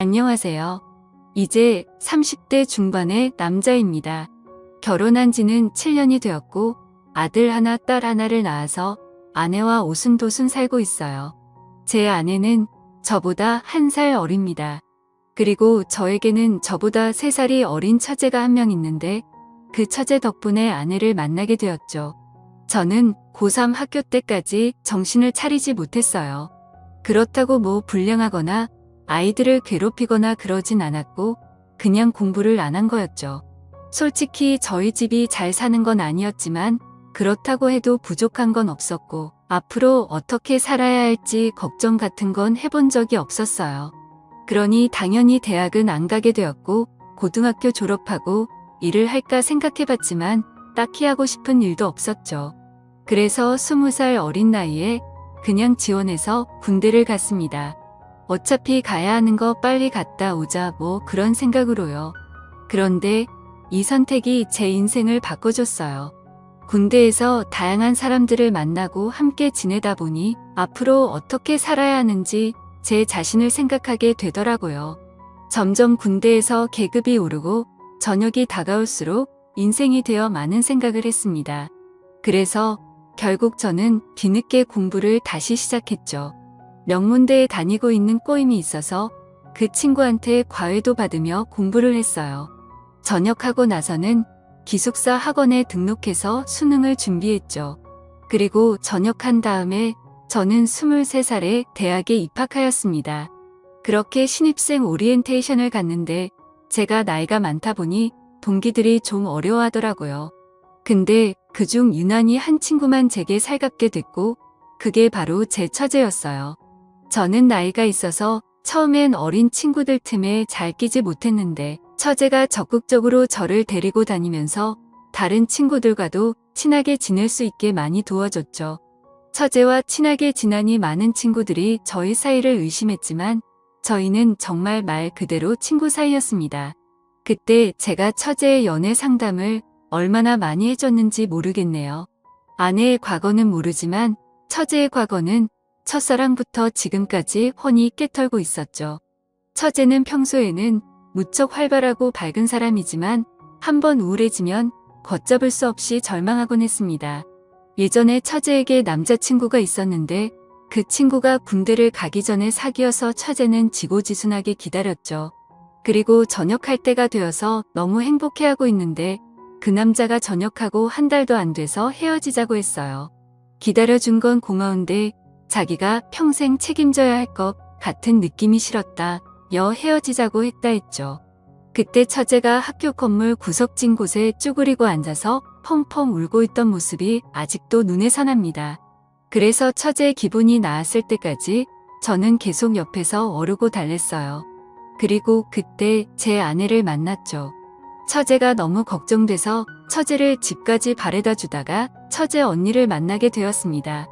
안녕하세요. 이제 30대 중반의 남자입니다. 결혼한 지는 7년이 되었고 아들 하나, 딸 하나를 낳아서 아내와 오순도순 살고 있어요. 제 아내는 저보다 1살 어립니다. 그리고 저에게는 저보다 3살이 어린 처제가 한 명 있는데 그 처제 덕분에 아내를 만나게 되었죠. 저는 고3 학교 때까지 정신을 차리지 못했어요. 그렇다고 뭐 불량하거나 아이들을 괴롭히거나 그러진 않았고 그냥 공부를 안 한 거였죠. 솔직히 저희 집이 잘 사는 건 아니었지만 그렇다고 해도 부족한 건 없었고 앞으로 어떻게 살아야 할지 걱정 같은 건 해본 적이 없었어요. 그러니 당연히 대학은 안 가게 되었고 고등학교 졸업하고 일을 할까 생각해봤지만 딱히 하고 싶은 일도 없었죠. 그래서 20살 어린 나이에 그냥 지원해서 군대를 갔습니다. 어차피 가야 하는 거 빨리 갔다 오자 뭐 그런 생각으로요. 그런데 이 선택이 제 인생을 바꿔줬어요. 군대에서 다양한 사람들을 만나고 함께 지내다 보니 앞으로 어떻게 살아야 하는지 제 자신을 생각하게 되더라고요. 점점 군대에서 계급이 오르고 저녁이 다가올수록 인생이 되어 많은 생각을 했습니다. 그래서 결국 저는 뒤늦게 공부를 다시 시작했죠. 명문대에 다니고 있는 꼬임이 있어서 그 친구한테 과외도 받으며 공부를 했어요. 전역하고 나서는 기숙사 학원에 등록해서 수능을 준비했죠. 그리고 전역한 다음에 저는 23살에 대학에 입학하였습니다. 그렇게 신입생 오리엔테이션을 갔는데 제가 나이가 많다 보니 동기들이 좀 어려워하더라고요. 근데 그중 유난히 한 친구만 제게 살갑게 됐고 그게 바로 제 처제였어요. 저는 나이가 있어서 처음엔 어린 친구들 틈에 잘 끼지 못했는데 처제가 적극적으로 저를 데리고 다니면서 다른 친구들과도 친하게 지낼 수 있게 많이 도와줬죠. 처제와 친하게 지내니 많은 친구들이 저희 사이를 의심했지만 저희는 정말 말 그대로 친구 사이였습니다. 그때 제가 처제의 연애 상담을 얼마나 많이 해줬는지 모르겠네요. 아내의 과거는 모르지만 처제의 과거는 첫사랑부터 지금까지 훤히 꿰털고 있었죠. 처제는 평소에는 무척 활발하고 밝은 사람이지만 한번 우울해지면 걷잡을 수 없이 절망하곤 했습니다. 예전에 처제에게 남자친구가 있었는데 그 친구가 군대를 가기 전에 사귀어서 처제는 지고지순하게 기다렸죠. 그리고 전역할 때가 되어서 너무 행복해하고 있는데 그 남자가 전역하고 한 달도 안 돼서 헤어지자고 했어요. 기다려준 건 고마운데 자기가 평생 책임져야 할 것 같은 느낌이 싫었다. 헤어지자고 했다 했죠. 그때 처제가 학교 건물 구석진 곳에 쭈그리고 앉아서 펑펑 울고 있던 모습이 아직도 눈에 선합니다. 그래서 처제의 기분이 나았을 때까지 저는 계속 옆에서 어르고 달랬어요. 그리고 그때 제 아내를 만났죠. 처제가 너무 걱정돼서 처제를 집까지 바래다 주다가 처제 언니를 만나게 되었습니다.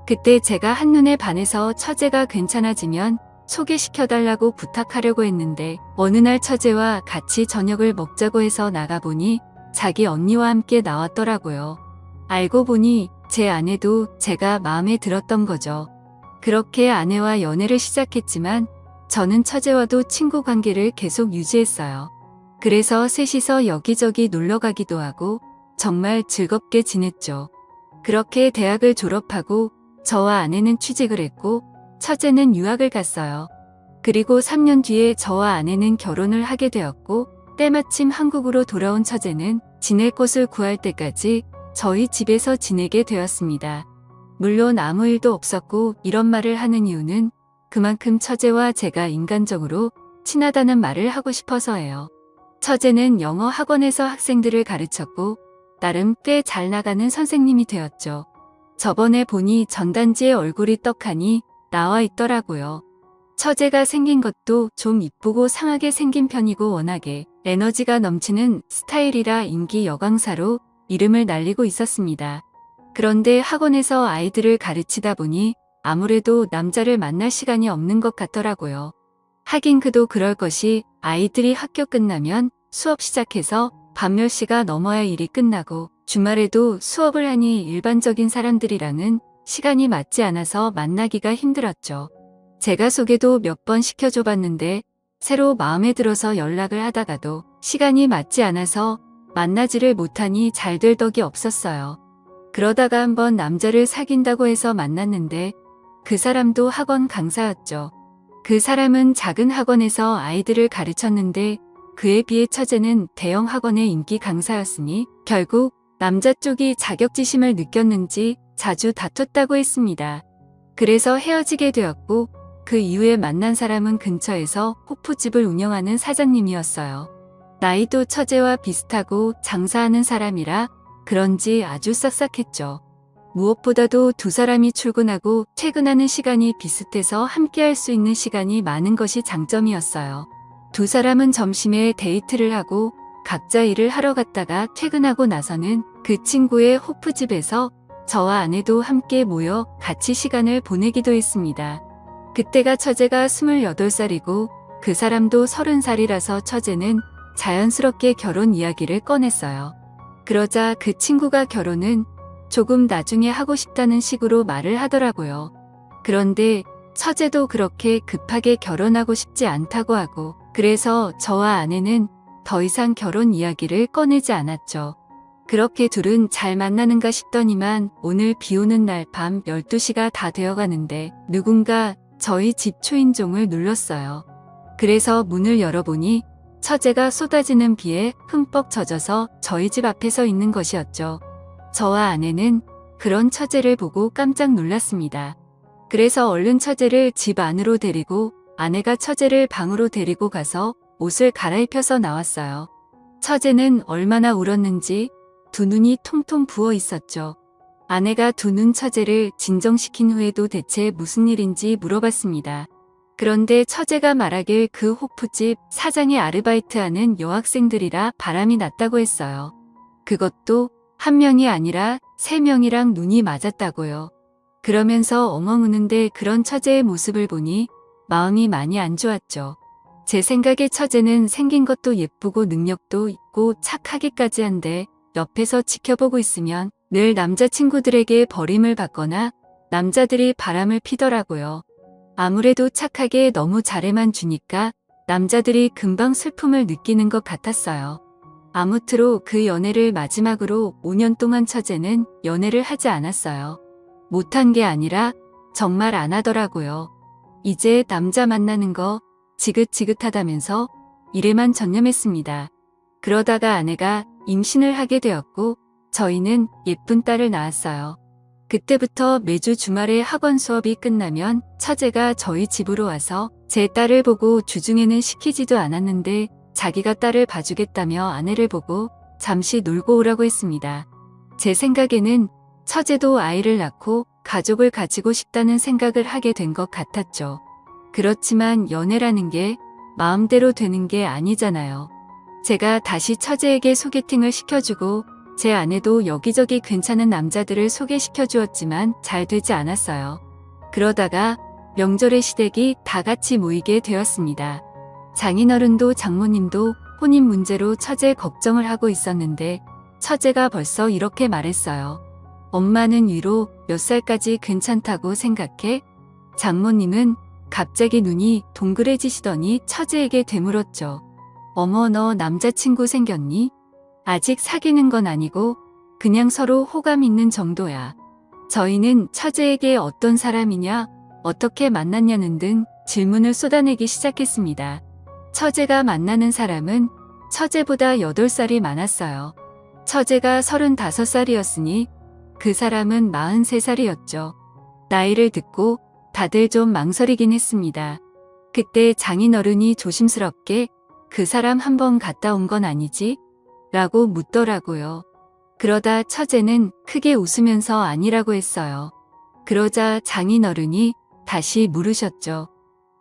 그때 제가 한눈에 반해서 처제가 괜찮아지면 소개시켜달라고 부탁하려고 했는데 어느 날 처제와 같이 저녁을 먹자고 해서 나가보니 자기 언니와 함께 나왔더라고요. 알고 보니 제 아내도 제가 마음에 들었던 거죠. 그렇게 아내와 연애를 시작했지만 저는 처제와도 친구 관계를 계속 유지했어요. 그래서 셋이서 여기저기 놀러 가기도 하고 정말 즐겁게 지냈죠. 그렇게 대학을 졸업하고 저와 아내는 취직을 했고 처제는 유학을 갔어요. 그리고 3년 뒤에 저와 아내는 결혼을 하게 되었고 때마침 한국으로 돌아온 처제는 지낼 곳을 구할 때까지 저희 집에서 지내게 되었습니다. 물론 아무 일도 없었고 이런 말을 하는 이유는 그만큼 처제와 제가 인간적으로 친하다는 말을 하고 싶어서예요. 처제는 영어 학원에서 학생들을 가르쳤고 나름 꽤 잘 나가는 선생님이 되었죠. 저번에 보니 전단지에 얼굴이 떡하니 나와 있더라고요. 처제가 생긴 것도 좀 이쁘고 상하게 생긴 편이고 워낙에 에너지가 넘치는 스타일이라 인기 여강사로 이름을 날리고 있었습니다. 그런데 학원에서 아이들을 가르치다 보니 아무래도 남자를 만날 시간이 없는 것 같더라고요. 하긴 그도 그럴 것이 아이들이 학교 끝나면 수업 시작해서 밤 10시가 넘어야 일이 끝나고 주말에도 수업을 하니 일반적인 사람들이랑은 시간이 맞지 않아서 만나기가 힘들었죠. 제가 소개도 몇 번 시켜줘 봤는데 새로 마음에 들어서 연락을 하다가도 시간이 맞지 않아서 만나지를 못하니 잘 될 덕이 없었어요. 그러다가 한번 남자를 사귄다고 해서 만났는데 그 사람도 학원 강사였죠. 그 사람은 작은 학원에서 아이들을 가르쳤는데 그에 비해 처제는 대형 학원의 인기 강사였으니 결국 남자 쪽이 자격지심을 느꼈는지 자주 다퉜다고 했습니다. 그래서 헤어지게 되었고 그 이후에 만난 사람은 근처에서 호프집을 운영하는 사장님이었어요. 나이도 처제와 비슷하고 장사하는 사람이라 그런지 아주 싹싹했죠. 무엇보다도 두 사람이 출근하고 퇴근하는 시간이 비슷해서 함께할 수 있는 시간이 많은 것이 장점이었어요. 두 사람은 점심에 데이트를 하고 각자 일을 하러 갔다가 퇴근하고 나서는 그 친구의 호프집에서 저와 아내도 함께 모여 같이 시간을 보내기도 했습니다. 그때가 처제가 28살이고 그 사람도 30살이라서 처제는 자연스럽게 결혼 이야기를 꺼냈어요. 그러자 그 친구가 결혼은 조금 나중에 하고 싶다는 식으로 말을 하더라고요. 그런데 처제도 그렇게 급하게 결혼하고 싶지 않다고 하고 그래서 저와 아내는 더 이상 결혼 이야기를 꺼내지 않았죠. 그렇게 둘은 잘 만나는가 싶더니만 오늘 비 오는 날 밤 12시가 다 되어가는데 누군가 저희 집 초인종을 눌렀어요. 그래서 문을 열어보니 처제가 쏟아지는 비에 흠뻑 젖어서 저희 집 앞에 서 있는 것이었죠. 저와 아내는 그런 처제를 보고 깜짝 놀랐습니다. 그래서 얼른 처제를 집 안으로 데리고 아내가 처제를 방으로 데리고 가서 옷을 갈아입혀서 나왔어요. 처제는 얼마나 울었는지 두 눈이 통통 부어 있었죠. 아내가 두 눈 처제를 진정시킨 후에도 대체 무슨 일인지 물어봤습니다. 그런데 처제가 말하길 그 호프집 사장이 아르바이트하는 여학생들이라 바람이 났다고 했어요. 그것도 한 명이 아니라 3명이랑 눈이 맞았다고요. 그러면서 엉엉 우는데 그런 처제의 모습을 보니 마음이 많이 안 좋았죠. 제 생각에 처제는 생긴 것도 예쁘고 능력도 있고 착하기까지 한데 옆에서 지켜보고 있으면 늘 남자친구들에게 버림을 받거나 남자들이 바람을 피더라고요. 아무래도 착하게 너무 잘해만 주니까 남자들이 금방 슬픔을 느끼는 것 같았어요. 아무쪼록 그 연애를 마지막으로 5년 동안 처제는 연애를 하지 않았어요. 못한 게 아니라 정말 안 하더라고요. 이제 남자 만나는 거 지긋지긋하다면서 일에만 전념했습니다. 그러다가 아내가 임신을 하게 되었고 저희는 예쁜 딸을 낳았어요. 그때부터 매주 주말에 학원 수업이 끝나면 처제가 저희 집으로 와서 제 딸을 보고 주중에는 시키지도 않았는데 자기가 딸을 봐주겠다며 아내를 보고 잠시 놀고 오라고 했습니다. 제 생각에는 처제도 아이를 낳고 가족을 가지고 싶다는 생각을 하게 된 것 같았죠. 그렇지만 연애라는 게 마음대로 되는 게 아니잖아요. 제가 다시 처제에게 소개팅을 시켜주고 제 아내도 여기저기 괜찮은 남자들을 소개시켜 주었지만 잘 되지 않았어요. 그러다가 명절의 시댁이 다 같이 모이게 되었습니다. 장인어른도 장모님도 혼인 문제로 처제 걱정을 하고 있었는데 처제가 벌써 이렇게 말했어요. 엄마는 위로 몇 살까지 괜찮다고 생각해? 장모님은 갑자기 눈이 동그래지시더니 처제에게 되물었죠. 어머, 너 남자친구 생겼니? 아직 사귀는 건 아니고 그냥 서로 호감 있는 정도야. 저희는 처제에게 어떤 사람이냐, 어떻게 만났냐는 등 질문을 쏟아내기 시작했습니다. 처제가 만나는 사람은 처제보다 8살이 많았어요. 처제가 35살이었으니 그 사람은 43살이었죠. 나이를 듣고 다들 좀 망설이긴 했습니다. 그때 장인어른이 조심스럽게 그 사람 한번 갔다 온 건 아니지? 라고 묻더라고요. 그러다 처제는 크게 웃으면서 아니라고 했어요. 그러자 장인어른이 다시 물으셨죠.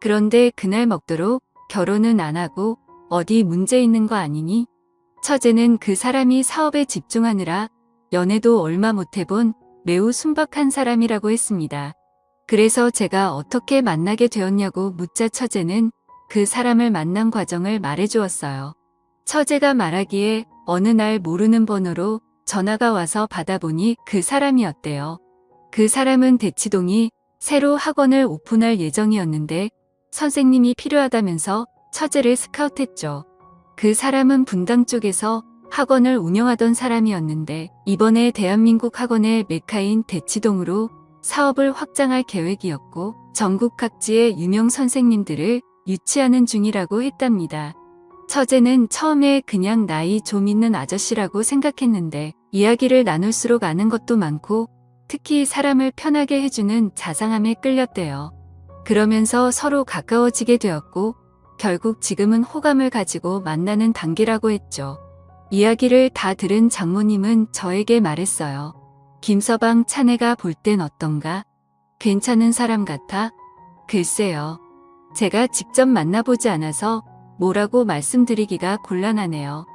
그런데 그날 먹도록 결혼은 안 하고 어디 문제 있는 거 아니니? 처제는 그 사람이 사업에 집중하느라 연애도 얼마 못 해본 매우 순박한 사람이라고 했습니다. 그래서 제가 어떻게 만나게 되었냐고 묻자 처제는 그 사람을 만난 과정을 말해주었어요. 처제가 말하기에 어느 날 모르는 번호로 전화가 와서 받아보니 그 사람이었대요. 그 사람은 대치동이 새로 학원을 오픈할 예정이었는데 선생님이 필요하다면서 처제를 스카우트했죠. 그 사람은 분당 쪽에서 학원을 운영하던 사람이었는데 이번에 대한민국 학원의 메카인 대치동으로 사업을 확장할 계획이었고 전국 각지의 유명 선생님들을 유치하는 중이라고 했답니다. 처제는 처음에 그냥 나이 좀 있는 아저씨라고 생각했는데 이야기를 나눌수록 아는 것도 많고 특히 사람을 편하게 해주는 자상함에 끌렸대요. 그러면서 서로 가까워지게 되었고 결국 지금은 호감을 가지고 만나는 단계라고 했죠. 이야기를 다 들은 장모님은 저에게 말했어요. 김서방 차내가 볼 땐 어떤가? 괜찮은 사람 같아? 글쎄요. 제가 직접 만나보지 않아서 뭐라고 말씀드리기가 곤란하네요.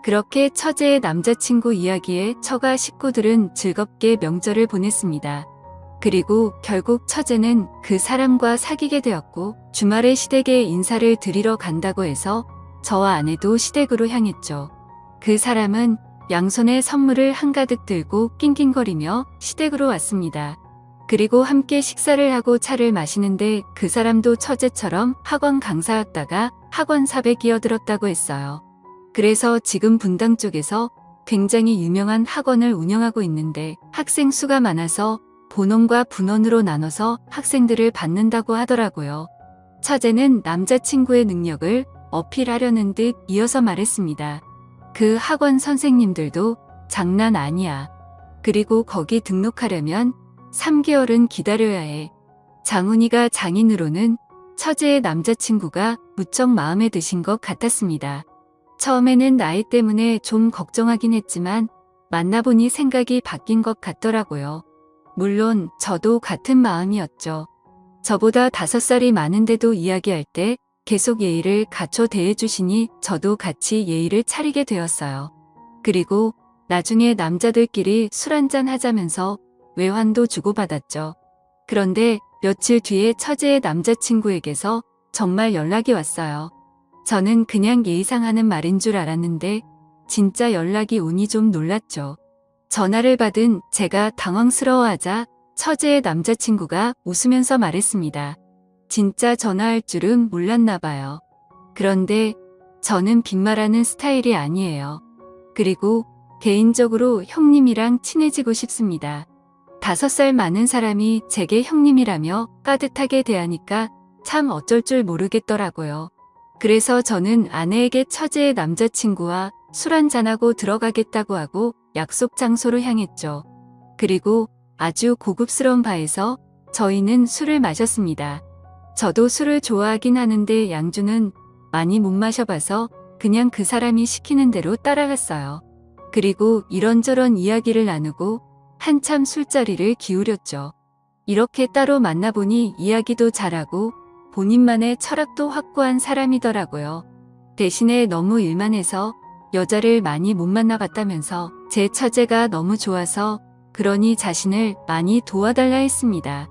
그렇게 처제의 남자친구 이야기에 처가 식구들은 즐겁게 명절을 보냈습니다. 그리고 결국 처제는 그 사람과 사귀게 되었고 주말에 시댁에 인사를 드리러 간다고 해서 저와 아내도 시댁으로 향했죠. 그 사람은 양손에 선물을 한가득 들고 낑낑거리며 시댁으로 왔습니다. 그리고 함께 식사를 하고 차를 마시는데 그 사람도 처제처럼 학원 강사였다가 학원사에 끼어들었다고 했어요. 그래서 지금 분당 쪽에서 굉장히 유명한 학원을 운영하고 있는데 학생 수가 많아서 본원과 분원으로 나눠서 학생들을 받는다고 하더라고요. 처제는 남자친구의 능력을 어필하려는 듯 이어서 말했습니다. 그 학원 선생님들도 장난 아니야. 그리고 거기 등록하려면 3개월은 기다려야 해. 장훈이가 장인으로는 처제의 남자친구가 무척 마음에 드신 것 같았습니다. 처음에는 나이 때문에 좀 걱정하긴 했지만 만나보니 생각이 바뀐 것 같더라고요. 물론 저도 같은 마음이었죠. 저보다 5살이 많은데도 이야기할 때 계속 예의를 갖춰 대해주시니 저도 같이 예의를 차리게 되었어요. 그리고 나중에 남자들끼리 술 한잔 하자면서 외환도 주고받았죠. 그런데 며칠 뒤에 처제의 남자친구에게서 정말 연락이 왔어요. 저는 그냥 예의상 하는 말인 줄 알았는데 진짜 연락이 오니 좀 놀랐죠. 전화를 받은 제가 당황스러워하자 처제의 남자친구가 웃으면서 말했습니다. 진짜 전화할 줄은 몰랐나 봐요. 그런데 저는 빈말하는 스타일이 아니에요. 그리고 개인적으로 형님이랑 친해지고 싶습니다. 5살 많은 사람이 제게 형님이라며 따뜻하게 대하니까 참 어쩔 줄 모르겠더라고요. 그래서 저는 아내에게 처제의 남자친구와 술 한잔하고 들어가겠다고 하고 약속 장소로 향했죠. 그리고 아주 고급스러운 바에서 저희는 술을 마셨습니다. 저도 술을 좋아하긴 하는데 양주는 많이 못 마셔봐서 그냥 그 사람이 시키는 대로 따라갔어요. 그리고 이런저런 이야기를 나누고 한참 술자리를 기울였죠. 이렇게 따로 만나보니 이야기도 잘하고 본인만의 철학도 확고한 사람이더라고요. 대신에 너무 일만 해서 여자를 많이 못 만나봤다면서 제 처제가 너무 좋아서 그러니 자신을 많이 도와달라 했습니다.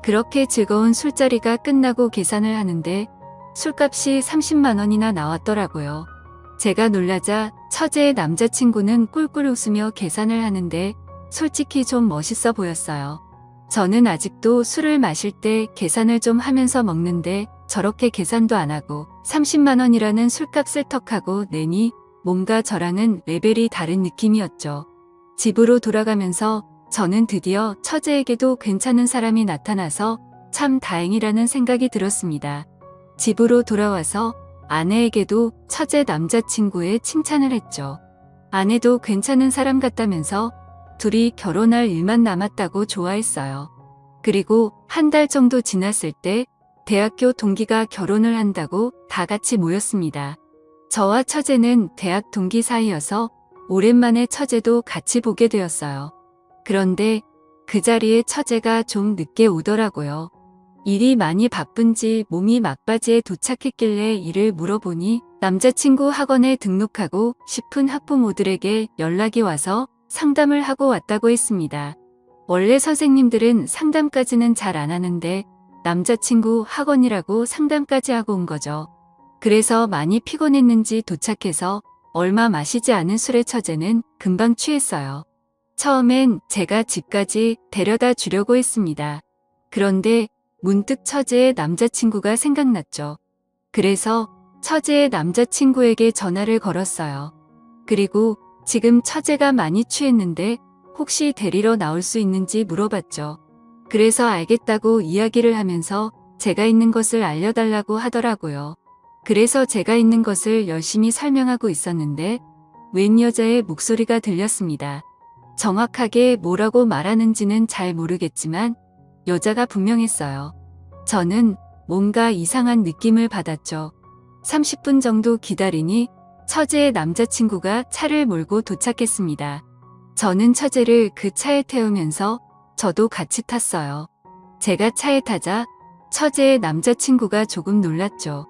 그렇게 즐거운 술자리가 끝나고 계산을 하는데 술값이 30만 원이나 나왔더라고요. 제가 놀라자 처제의 남자친구는 꿀꿀 웃으며 계산을 하는데 솔직히 좀 멋있어 보였어요. 저는 아직도 술을 마실 때 계산을 좀 하면서 먹는데 저렇게 계산도 안 하고 30만 원이라는 술값을 턱하고 내니 뭔가 저랑은 레벨이 다른 느낌이었죠. 집으로 돌아가면서 저는 드디어 처제에게도 괜찮은 사람이 나타나서 참 다행이라는 생각이 들었습니다. 집으로 돌아와서 아내에게도 처제 남자친구의 칭찬을 했죠. 아내도 괜찮은 사람 같다면서 둘이 결혼할 일만 남았다고 좋아했어요. 그리고 한 달 정도 지났을 때 대학교 동기가 결혼을 한다고 다 같이 모였습니다. 저와 처제는 대학 동기 사이여서 오랜만에 처제도 같이 보게 되었어요. 그런데 그 자리에 처제가 좀 늦게 오더라고요. 일이 많이 바쁜지 몸이 막바지에 도착했길래 일을 물어보니 남자친구 학원에 등록하고 싶은 학부모들에게 연락이 와서 상담을 하고 왔다고 했습니다. 원래 선생님들은 상담까지는 잘 안 하는데 남자친구 학원이라고 상담까지 하고 온 거죠. 그래서 많이 피곤했는지 도착해서 얼마 마시지 않은 술의 처제는 금방 취했어요. 처음엔 제가 집까지 데려다 주려고 했습니다. 그런데 문득 처제의 남자친구가 생각났죠. 그래서 처제의 남자친구에게 전화를 걸었어요. 그리고 지금 처제가 많이 취했는데 혹시 데리러 나올 수 있는지 물어봤죠. 그래서 알겠다고 이야기를 하면서 제가 있는 것을 알려달라고 하더라고요. 그래서 제가 있는 것을 열심히 설명하고 있었는데 웬 여자의 목소리가 들렸습니다. 정확하게 뭐라고 말하는지는 잘 모르겠지만 여자가 분명했어요. 저는 뭔가 이상한 느낌을 받았죠. 30분 정도 기다리니 처제의 남자친구가 차를 몰고 도착했습니다. 저는 처제를 그 차에 태우면서 저도 같이 탔어요. 제가 차에 타자 처제의 남자친구가 조금 놀랐죠.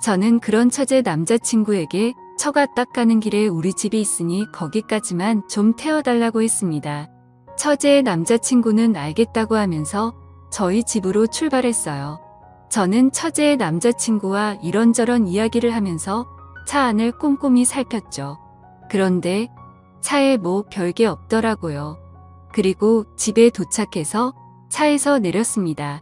저는 그런 처제 남자친구에게 처가 딱 가는 길에 우리 집이 있으니 거기까지만 좀 태워달라고 했습니다. 처제의 남자친구는 알겠다고 하면서 저희 집으로 출발했어요. 저는 처제의 남자친구와 이런저런 이야기를 하면서 차 안을 꼼꼼히 살폈죠. 그런데 차에 뭐 별게 없더라고요. 그리고 집에 도착해서 차에서 내렸습니다.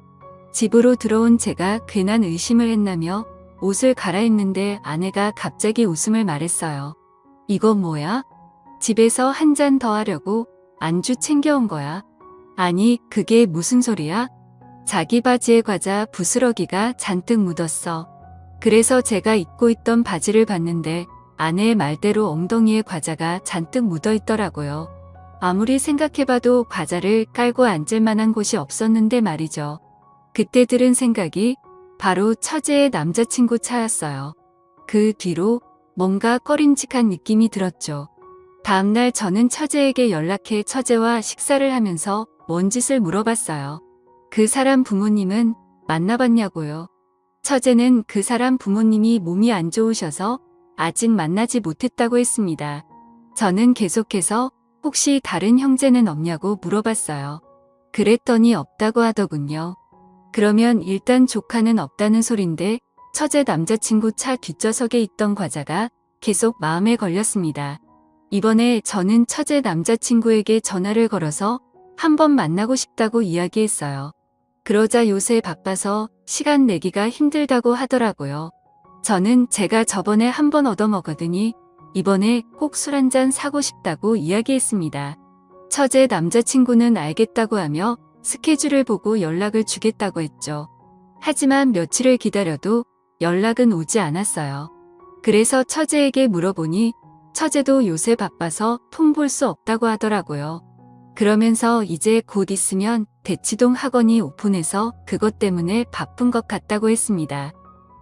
집으로 들어온 제가 괜한 의심을 했나며 옷을 갈아입는데 아내가 갑자기 웃음을 말했어요. 이거 뭐야? 집에서 한 잔 더 하려고 안주 챙겨온 거야. 아니, 그게 무슨 소리야? 자기 바지에 과자 부스러기가 잔뜩 묻었어. 그래서 제가 입고 있던 바지를 봤는데 아내의 말대로 엉덩이에 과자가 잔뜩 묻어 있더라고요. 아무리 생각해봐도 과자를 깔고 앉을 만한 곳이 없었는데 말이죠. 그때 들은 생각이 바로 처제의 남자친구 차였어요. 그 뒤로 뭔가 꺼림칙한 느낌이 들었죠. 다음날 저는 처제에게 연락해 처제와 식사를 하면서 뭔 짓을 물어봤어요. 그 사람 부모님은 만나봤냐고요. 처제는 그 사람 부모님이 몸이 안 좋으셔서 아직 만나지 못했다고 했습니다. 저는 계속해서 혹시 다른 형제는 없냐고 물어봤어요. 그랬더니 없다고 하더군요. 그러면 일단 조카는 없다는 소린데 처제 남자친구 차 뒷좌석에 있던 과자가 계속 마음에 걸렸습니다. 이번에 저는 처제 남자친구에게 전화를 걸어서 한번 만나고 싶다고 이야기했어요. 그러자 요새 바빠서 시간 내기가 힘들다고 하더라고요. 저는 제가 저번에 한번 얻어먹으더니 이번에 꼭 술 한잔 사고 싶다고 이야기했습니다. 처제 남자친구는 알겠다고 하며 스케줄을 보고 연락을 주겠다고 했죠. 하지만 며칠을 기다려도 연락은 오지 않았어요. 그래서 처제에게 물어보니 처제도 요새 바빠서 통 볼 수 없다고 하더라고요. 그러면서 이제 곧 있으면 대치동 학원이 오픈해서 그것 때문에 바쁜 것 같다고 했습니다.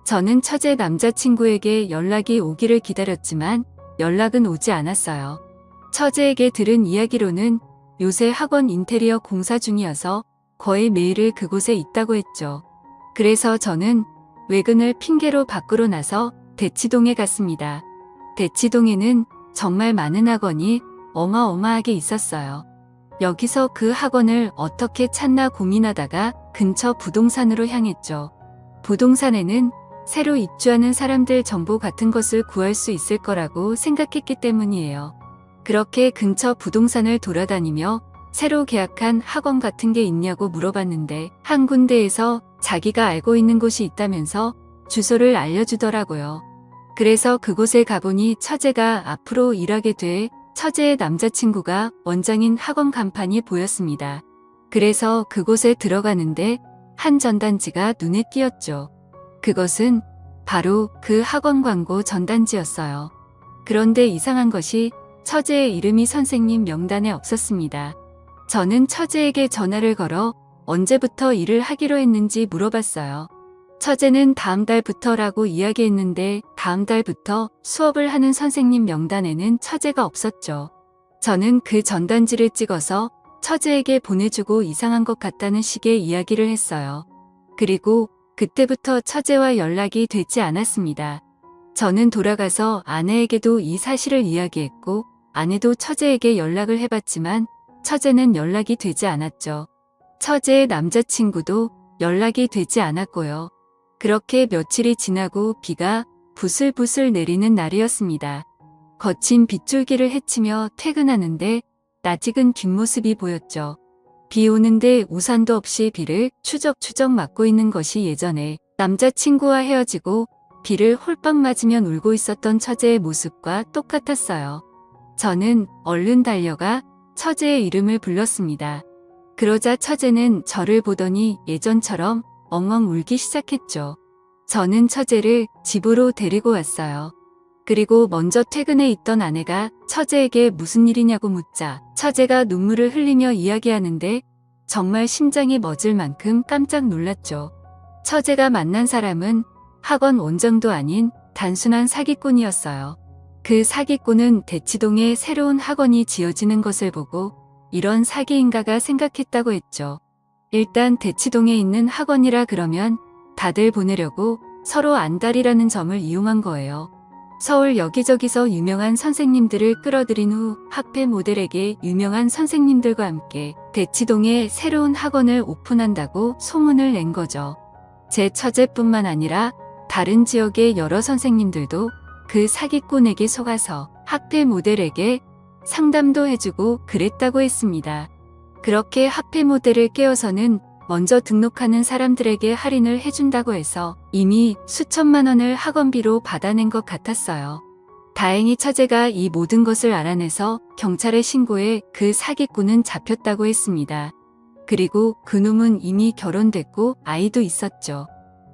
저는 처제 남자친구에게 연락이 오기를 기다렸지만 연락은 오지 않았어요. 처제에게 들은 이야기로는 요새 학원 인테리어 공사 중이어서 거의 매일을 그곳에 있다고 했죠. 그래서 저는 외근을 핑계로 밖으로 나서 대치동에 갔습니다. 대치동에는 정말 많은 학원이 어마어마하게 있었어요. 여기서 그 학원을 어떻게 찾나 고민하다가 근처 부동산으로 향했죠. 부동산에는 새로 입주하는 사람들 정보 같은 것을 구할 수 있을 거라고 생각했기 때문이에요. 그렇게 근처 부동산을 돌아다니며 새로 계약한 학원 같은 게 있냐고 물어봤는데 한 군데에서 자기가 알고 있는 곳이 있다면서 주소를 알려주더라고요. 그래서 그곳에 가보니 처제가 앞으로 일하게 돼 처제의 남자친구가 원장인 학원 간판이 보였습니다. 그래서 그곳에 들어가는데 한 전단지가 눈에 띄었죠. 그것은 바로 그 학원 광고 전단지였어요. 그런데 이상한 것이 처제의 이름이 선생님 명단에 없었습니다. 저는 처제에게 전화를 걸어 언제부터 일을 하기로 했는지 물어봤어요. 처제는 다음 달부터라고 이야기했는데 다음 달부터 수업을 하는 선생님 명단에는 처제가 없었죠. 저는 그 전단지를 찍어서 처제에게 보내주고 이상한 것 같다는 식의 이야기를 했어요. 그리고 그때부터 처제와 연락이 되지 않았습니다. 저는 돌아가서 아내에게도 이 사실을 이야기했고 아내도 처제에게 연락을 해봤지만 처제는 연락이 되지 않았죠. 처제의 남자친구도 연락이 되지 않았고요. 그렇게 며칠이 지나고 비가 부슬부슬 내리는 날이었습니다. 거친 빗줄기를 헤치며 퇴근하는데 낯익은 뒷모습이 보였죠. 비 오는데 우산도 없이 비를 추적추적 맞고 있는 것이 예전에 남자친구와 헤어지고 비를 홀빡 맞으면 울고 있었던 처제의 모습과 똑같았어요. 저는 얼른 달려가 처제의 이름을 불렀습니다. 그러자 처제는 저를 보더니 예전처럼 엉엉 울기 시작했죠. 저는 처제를 집으로 데리고 왔어요. 그리고 먼저 퇴근해 있던 아내가 처제에게 무슨 일이냐고 묻자 처제가 눈물을 흘리며 이야기하는데 정말 심장이 멎을 만큼 깜짝 놀랐죠. 처제가 만난 사람은 학원 원장도 아닌 단순한 사기꾼이었어요. 그 사기꾼은 대치동에 새로운 학원이 지어지는 것을 보고 이런 사기인가가 생각했다고 했죠. 일단 대치동에 있는 학원이라 그러면 다들 보내려고 서로 안달이라는 점을 이용한 거예요. 서울 여기저기서 유명한 선생님들을 끌어들인 후 학회 모델에게 유명한 선생님들과 함께 대치동에 새로운 학원을 오픈한다고 소문을 낸 거죠. 제 처제뿐만 아니라 다른 지역의 여러 선생님들도 그 사기꾼에게 속아서 학회 모델에게 상담도 해주고 그랬다고 했습니다. 그렇게 학회 모델을 깨워서는 먼저 등록하는 사람들에게 할인을 해준다고 해서 이미 수천만 원을 학원비로 받아낸 것 같았어요. 다행히 처제가 이 모든 것을 알아내서 경찰에 신고해 그 사기꾼은 잡혔다고 했습니다. 그리고 그놈은 이미 결혼됐고 아이도 있었죠.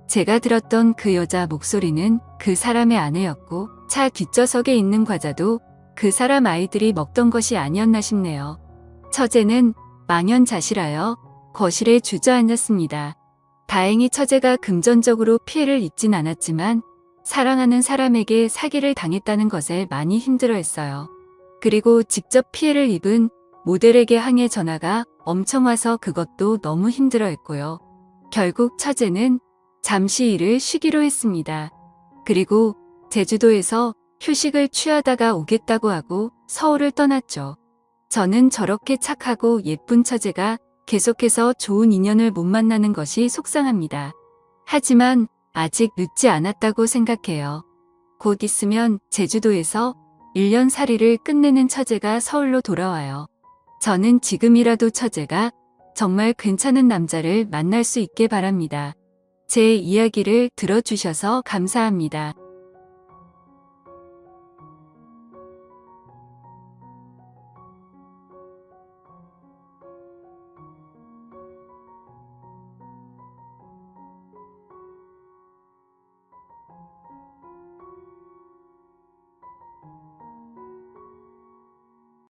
제가 들었던 그 여자 목소리는 그 사람의 아내였고 차 뒷좌석에 있는 과자도 그 사람 아이들이 먹던 것이 아니었나 싶네요. 처제는 망연자실하여 거실에 주저앉았습니다. 다행히 처제가 금전적으로 피해를 입진 않았지만 사랑하는 사람에게 사기를 당했다는 것에 많이 힘들어했어요. 그리고 직접 피해를 입은 모델에게 항해 전화가 엄청 와서 그것도 너무 힘들어했고요. 결국 처제는 잠시 일을 쉬기로 했습니다. 그리고 제주도에서 휴식을 취하다가 오겠다고 하고 서울을 떠났죠. 저는 저렇게 착하고 예쁜 처제가 계속해서 좋은 인연을 못 만나는 것이 속상합니다. 하지만 아직 늦지 않았다고 생각해요. 곧 있으면 제주도에서 1년 살이를 끝내는 처제가 서울로 돌아와요. 저는 지금이라도 처제가 정말 괜찮은 남자를 만날 수 있게 바랍니다. 제 이야기를 들어주셔서 감사합니다.